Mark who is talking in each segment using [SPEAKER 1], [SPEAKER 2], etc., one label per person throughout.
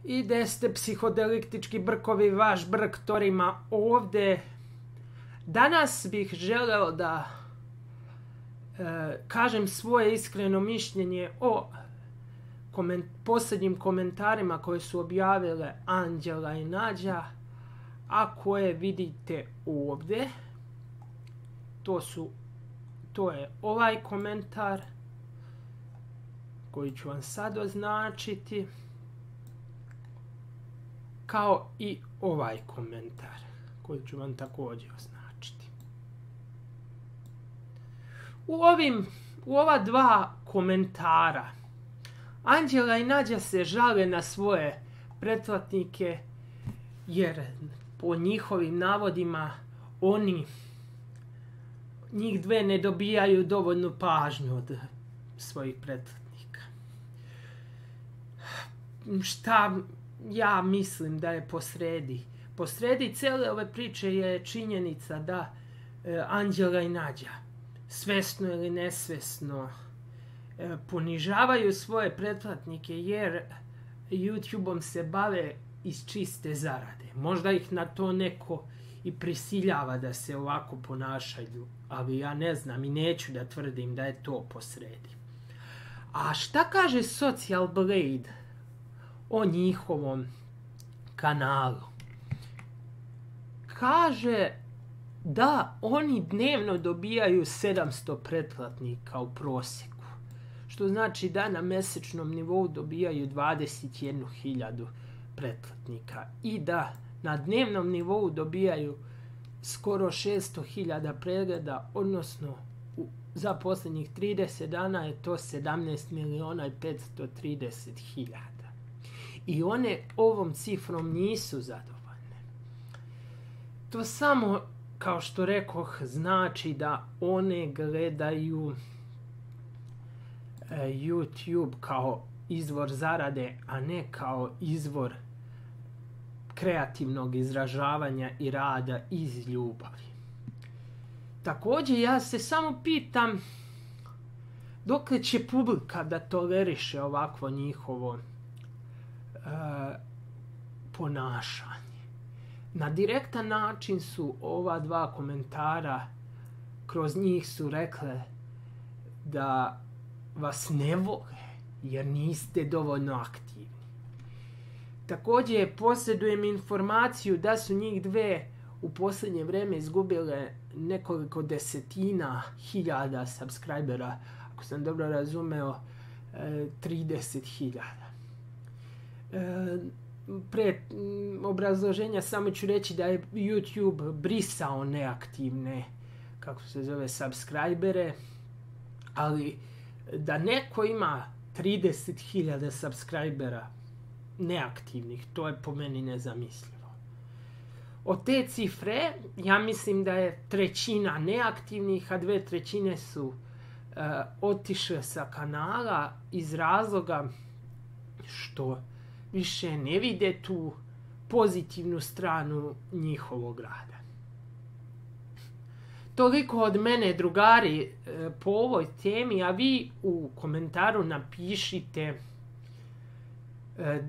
[SPEAKER 1] I gde ste psihodelektički brkovi, vaš brk torima ovde. Danas bih želeo da kažem svoje iskreno mišljenje o posljednjim komentarima koje su objavile Anđela i Nađa, a koje vidite ovdje. To je ovaj komentar koji ću vam sad označiti, kao i ovaj komentar koji ću vam također označiti. U ova dva komentara Anđela i Nađa se žale na svoje pretplatnike jer po njihovim navodima njih dve ne dobijaju dovoljnu pažnju od svojih pretplatnika. Šta ja mislim da je posredi? Posredi cijele ove priče je činjenica da Anđela i Nađa svesno ili nesvesno ponižavaju svoje pretplatnike jer YouTube-om se bave iz čiste zarade. Možda ih na to neko i prisiljava da se ovako ponašaju, ali ja ne znam i neću da tvrdim da je to posredi. A šta kaže Social Blade o njihovom kanalu? Kaže da oni dnevno dobijaju 700 pretplatnika u prosjeku, što znači da na mjesečnom nivou dobijaju 21.000 pretplatnika i da na dnevnom nivou dobijaju skoro 600.000 pregleda, odnosno za posljednjih 30 dana je to 17.530.000. I one ovom cifrom nisu zadovoljne. To samo, kao što rekoh, znači da one gledaju YouTube kao izvor zarade, a ne kao izvor kreativnog izražavanja i rada iz ljubavi. Također ja se samo pitam dokle će publika da toleriše ovakvo njihovo ponašanje. Na direktan način su ova dva komentara, kroz njih su rekle da vas ne vole jer niste dovoljno aktivni. Također posjedujem informaciju da su njih dve u posljednje vrijeme izgubile nekoliko desetina hiljada subscribera, ako sam dobro razumeo 30.000. Pre obrazloženja samo ću reći da je YouTube brisao neaktivne, kako se zove, subscribere, ali da neko ima 30.000 subscribera neaktivnih, to je po meni nezamislivo. Od te cifre ja mislim da je trećina neaktivnih, a 2/3 su otišle sa kanala iz razloga što više ne vide tu pozitivnu stranu njihovog rada. Toliko od mene, drugari, po ovoj temi, a vi u komentaru napišite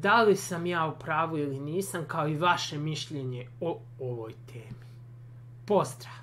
[SPEAKER 1] da li sam ja u pravu ili nisam, kao i vaše mišljenje o ovoj temi. Pozdrav!